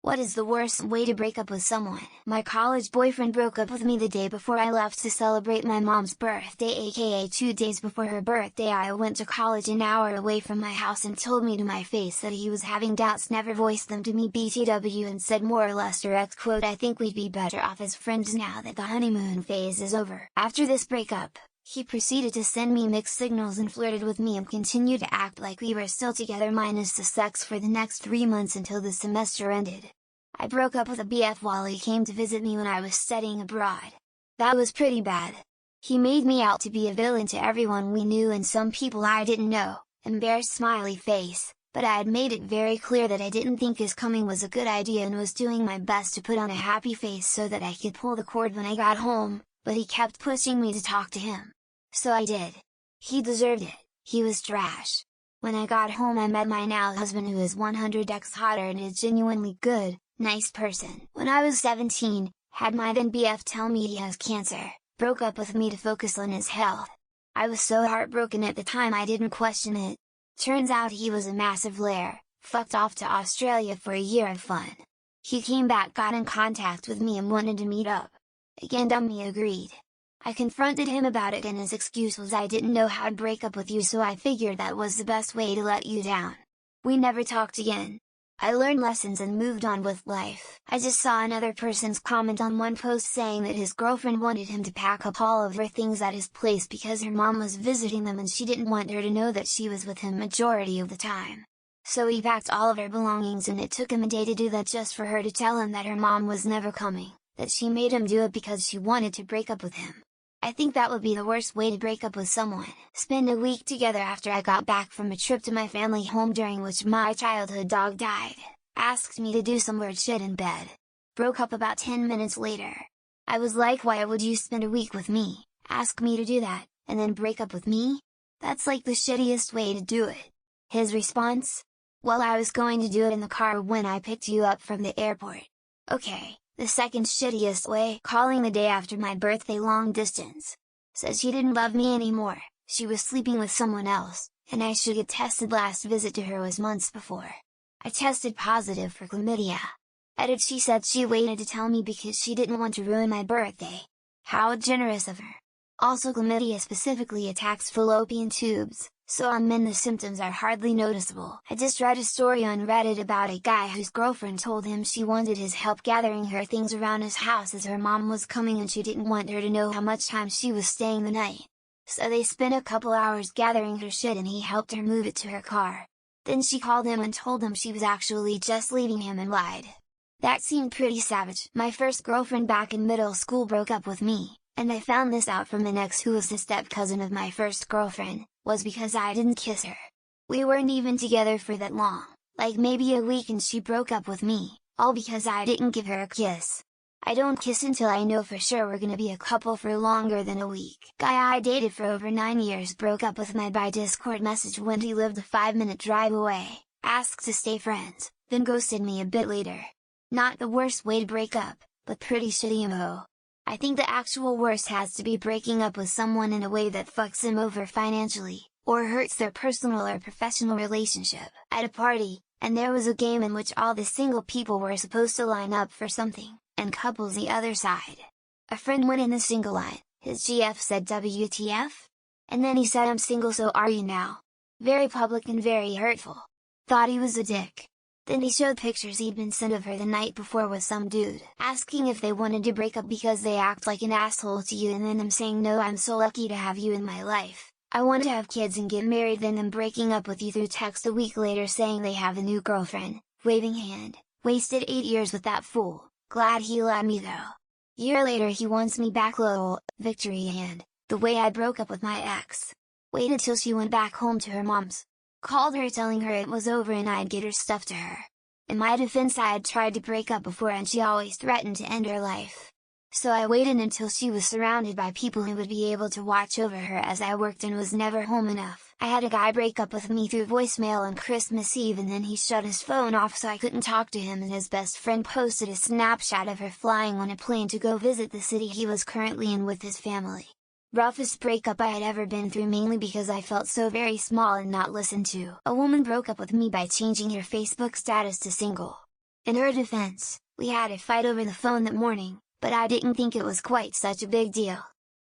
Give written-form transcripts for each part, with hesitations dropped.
What is the worst way to break up with someone? My college boyfriend broke up with me the day before I left to celebrate my mom's birthday, aka 2 days before her birthday. I went to college an hour away from my house and told me to my face that he was having doubts, never voiced them to me BTW, and said more or less direct quote, "I think we'd be better off as friends now that the honeymoon phase is over." After this breakup, he proceeded to send me mixed signals and flirted with me and continued to act like we were still together minus the sex for the next 3 months until the semester ended. I broke up with a BF while he came to visit me when I was studying abroad. That was pretty bad. He made me out to be a villain to everyone we knew and some people I didn't know, embarrassed smiley face, but I had made it very clear that I didn't think his coming was a good idea and was doing my best to put on a happy face so that I could pull the cord when I got home, but he kept pushing me to talk to him. So I did. He deserved it, he was trash. When I got home I met my now husband, who is 100x hotter and is genuinely good, nice person. When I was 17, had my then BF tell me he has cancer, broke up with me to focus on his health. I was so heartbroken at the time I didn't question it. Turns out he was a massive liar, fucked off to Australia for a year of fun. He came back, got in contact with me and wanted to meet up. Again dummy agreed. I confronted him about it and his excuse was, "I didn't know how to break up with you, so I figured that was the best way to let you down." We never talked again. I learned lessons and moved on with life. I just saw another person's comment on one post saying that his girlfriend wanted him to pack up all of her things at his place because her mom was visiting them and she didn't want her to know that she was with him majority of the time. So he packed all of her belongings and it took him a day to do that just for her to tell him that her mom was never coming, that she made him do it because she wanted to break up with him. I think that would be the worst way to break up with someone. Spend a week together after I got back from a trip to my family home during which my childhood dog died. Asked me to do some weird shit in bed. Broke up about 10 minutes later. I was like, why would you spend a week with me, ask me to do that, and then break up with me? That's like the shittiest way to do it. His response? Well, I was going to do it in the car when I picked you up from the airport. Okay. The second shittiest way, calling the day after my birthday long distance. Says she didn't love me anymore, she was sleeping with someone else, and I should get tested. Last visit to her was months before. I tested positive for chlamydia. Edit, she said she waited to tell me because she didn't want to ruin my birthday. How generous of her. Also, chlamydia specifically attacks fallopian tubes, so on men the symptoms are hardly noticeable. I just read a story on Reddit about a guy whose girlfriend told him she wanted his help gathering her things around his house as her mom was coming and she didn't want her to know how much time she was staying the night. So they spent a couple hours gathering her shit and he helped her move it to her car. Then she called him and told him she was actually just leaving him and lied. That seemed pretty savage. My first girlfriend back in middle school broke up with me, and I found this out from an ex who was the step-cousin of my first girlfriend, was because I didn't kiss her. We weren't even together for that long, like maybe a week, and she broke up with me, all because I didn't give her a kiss. I don't kiss until I know for sure we're gonna be a couple for longer than a week. Guy I dated for over 9 years broke up with me by Discord message when he lived a 5-minute drive away, asked to stay friends, then ghosted me a bit later. Not the worst way to break up, but pretty shitty MO. I think the actual worst has to be breaking up with someone in a way that fucks them over financially, or hurts their personal or professional relationship. At a party, and there was a game in which all the single people were supposed to line up for something, and couples the other side. A friend went in the single line, his GF said WTF? And then he said, "I'm single, so are you now?" Very public and very hurtful. Thought he was a dick. Then he showed pictures he'd been sent of her the night before with some dude, asking if they wanted to break up because they act like an asshole to you, and then them saying, "No, I'm so lucky to have you in my life, I want to have kids and get married," then them breaking up with you through text a week later saying they have a new girlfriend, waving hand. Wasted 8 years with that fool, glad he let me though. Year later he wants me back, lol, victory hand, the way I broke up with my ex. Waited till she went back home to her mom's. Called her telling her it was over and I'd get her stuff to her. In my defense, I had tried to break up before and she always threatened to end her life. So I waited until she was surrounded by people who would be able to watch over her as I worked and was never home enough. I had a guy break up with me through voicemail on Christmas Eve and then he shut his phone off so I couldn't talk to him, and his best friend posted a snapshot of her flying on a plane to go visit the city he was currently in with his family. Roughest breakup I had ever been through, mainly because I felt so very small and not listened to. A woman broke up with me by changing her Facebook status to single. In her defense, we had a fight over the phone that morning, but I didn't think it was quite such a big deal.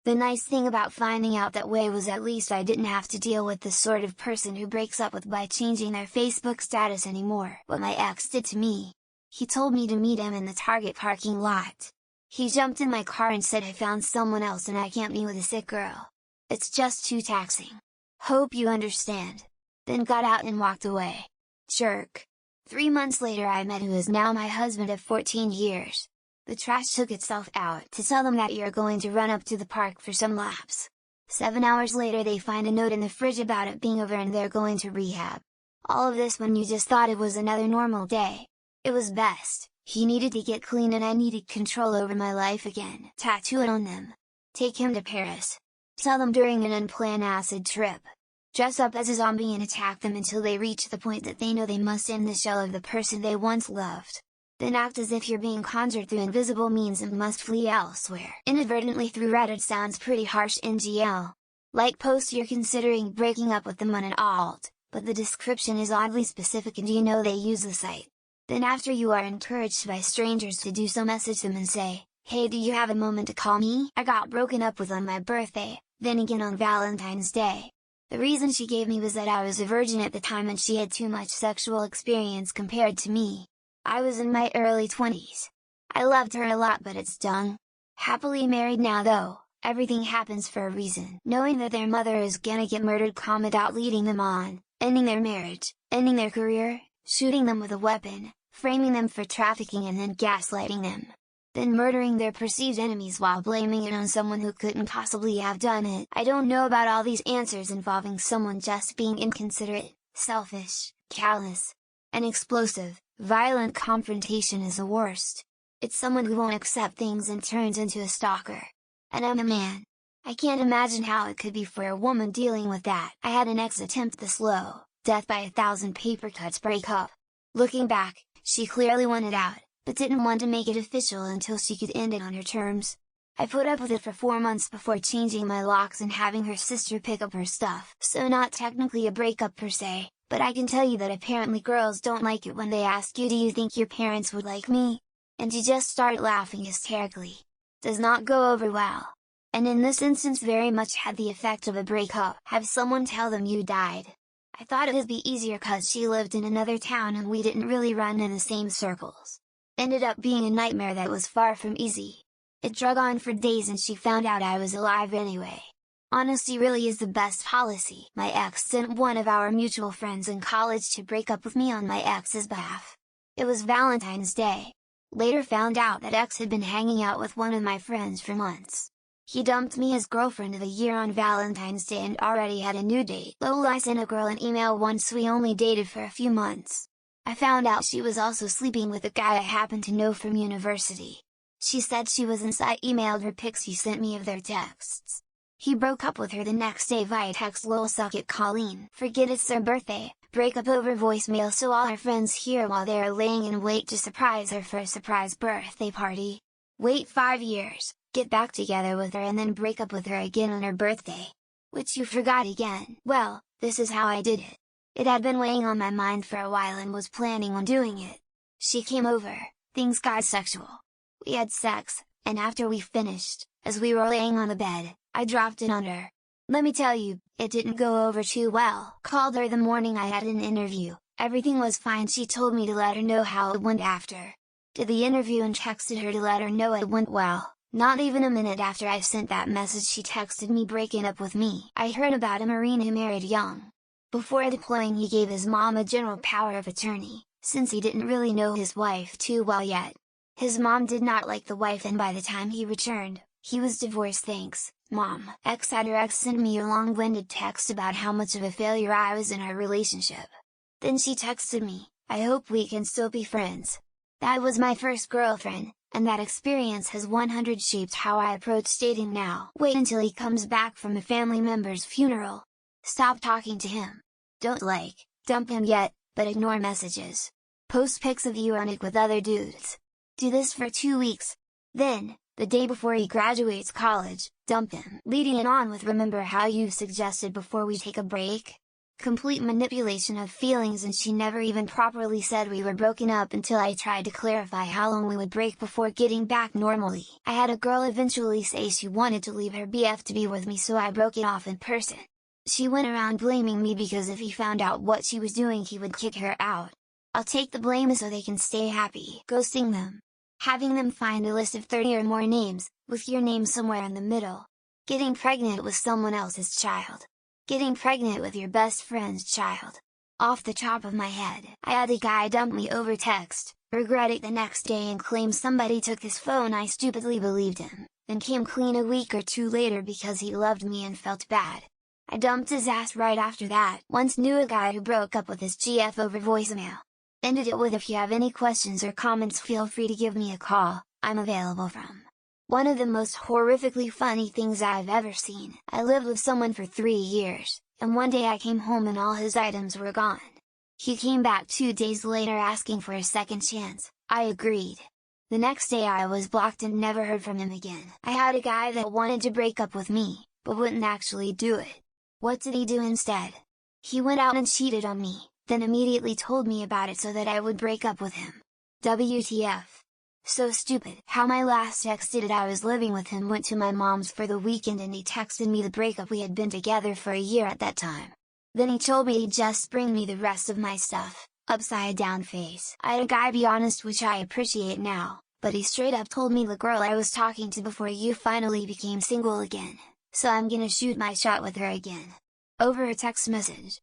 The nice thing about finding out that way was at least I didn't have to deal with the sort of person who breaks up with by changing their Facebook status anymore. What my ex did to me. He told me to meet him in the Target parking lot. He jumped in my car and said I found someone else and I can't be with a sick girl. It's just too taxing. Hope you understand. Then got out and walked away. Jerk. 3 months later I met who is now my husband of 14 years. The trash took itself out to tell them that you're going to run up to the park for some laps. 7 hours later they find a note in the fridge about it being over and they're going to rehab. All of this when you just thought it was another normal day. It was best. He needed to get clean and I needed control over my life again. Tattoo it on them. Take him to Paris. Tell them during an unplanned acid trip. Dress up as a zombie and attack them until they reach the point that they know they must end the shell of the person they once loved. Then act as if you're being conjured through invisible means and must flee elsewhere. Inadvertently through Reddit sounds pretty harsh in GL. Like post you're considering breaking up with them on an alt, but the description is oddly specific and you know they use the site. Then after you are encouraged by strangers to do so, message them and say, "Hey, do you have a moment to call me? I got broken up with on my birthday, then again on Valentine's Day. The reason she gave me was that I was a virgin at the time and she had too much sexual experience compared to me. I was in my early 20s. I loved her a lot but it stung. Happily married now though, everything happens for a reason." Knowing that their mother is gonna get murdered, leading them on, ending their marriage, ending their career, shooting them with a weapon, framing them for trafficking and then gaslighting them. Then murdering their perceived enemies while blaming it on someone who couldn't possibly have done it. I don't know about all these answers involving someone just being inconsiderate, selfish, callous, and explosive. Violent confrontation is the worst. It's someone who won't accept things and turns into a stalker. And I'm a man. I can't imagine how it could be for a woman dealing with that. I had an ex attempt the slow, death by 1,000 paper cuts breakup. Looking back, she clearly wanted out, but didn't want to make it official until she could end it on her terms. I put up with it for 4 months before changing my locks and having her sister pick up her stuff. So not technically a breakup per se, but I can tell you that apparently girls don't like it when they ask you, "Do you think your parents would like me?" And you just start laughing hysterically. Does not go over well. And in this instance very much had the effect of a breakup. Have someone tell them you died. I thought it'd be easier cause she lived in another town and we didn't really run in the same circles. Ended up being a nightmare that was far from easy. It drug on for days and she found out I was alive anyway. Honesty really is the best policy. My ex sent one of our mutual friends in college to break up with me on my ex's behalf. It was Valentine's Day. Later found out that ex had been hanging out with one of my friends for months. He dumped me as girlfriend of the year on Valentine's Day and already had a new date. Lol, I sent a girl an email once we only dated for a few months. I found out she was also sleeping with a guy I happened to know from university. She said she was inside, emailed her pics he sent me of their texts. He broke up with her the next day via text. Lol, suck it Colleen. Forget it's their birthday, break up over voicemail so all her friends hear while they are laying in wait to surprise her for a surprise birthday party. Wait 5 years, get back together with her and then break up with her again on her birthday. Which you forgot again. Well, this is how I did it. It had been weighing on my mind for a while and was planning on doing it. She came over, things got sexual. We had sex, and after we finished, as we were laying on the bed, I dropped it on her. Let me tell you, it didn't go over too well. Called her the morning I had an interview, everything was fine. She told me to let her know how it went after. Did the interview and texted her to let her know it went well. Not even a minute after I sent that message she texted me breaking up with me. I heard about a Marine who married young. Before deploying he gave his mom a general power of attorney, since he didn't really know his wife too well yet. His mom did not like the wife and by the time he returned, he was divorced. Thanks, Mom. Ex sent me a long-winded text about how much of a failure I was in our relationship. Then she texted me, "I hope we can still be friends." That was my first girlfriend, and that experience has 100 shaped how I approach dating now. Wait until he comes back from a family member's funeral. Stop talking to him. Don't dump him yet, but ignore messages. Post pics of you on it with other dudes. Do this for 2 weeks. Then, the day before he graduates college, dump him. Leading it on with, "Remember how you suggested before we take a break? Complete manipulation of feelings, and she never even properly said we were broken up until I tried to clarify how long we would break before getting back normally. I had a girl eventually say she wanted to leave her BF to be with me, so I broke it off in person. She went around blaming me because if he found out what she was doing he would kick her out. I'll take the blame so they can stay happy. Ghosting them. Having them find a list of 30 or more names, with your name somewhere in the middle. Getting pregnant with someone else's child. Getting pregnant with your best friend's child. Off the top of my head, I had a guy dump me over text, regret it the next day and claim somebody took his phone. I stupidly believed him, then came clean a week or two later because he loved me and felt bad. I dumped his ass right after that. Once knew a guy who broke up with his GF over voicemail. Ended it with, "If you have any questions or comments feel free to give me a call, I'm available from." One of the most horrifically funny things I've ever seen. I lived with someone for 3 years, and one day I came home and all his items were gone. He came back 2 days later asking for a second chance. I agreed. The next day I was blocked and never heard from him again. I had a guy that wanted to break up with me, but wouldn't actually do it. What did he do instead? He went out and cheated on me, then immediately told me about it so that I would break up with him. WTF. So stupid. How my last ex did it. I was living with him, went to my mom's for the weekend, and he texted me the breakup. We had been together for a year at that time. Then he told me he'd just bring me the rest of my stuff, upside down face. I had a guy be honest, which I appreciate now, but he straight up told me the girl I was talking to before you finally became single again, so I'm gonna shoot my shot with her again. Over a text message.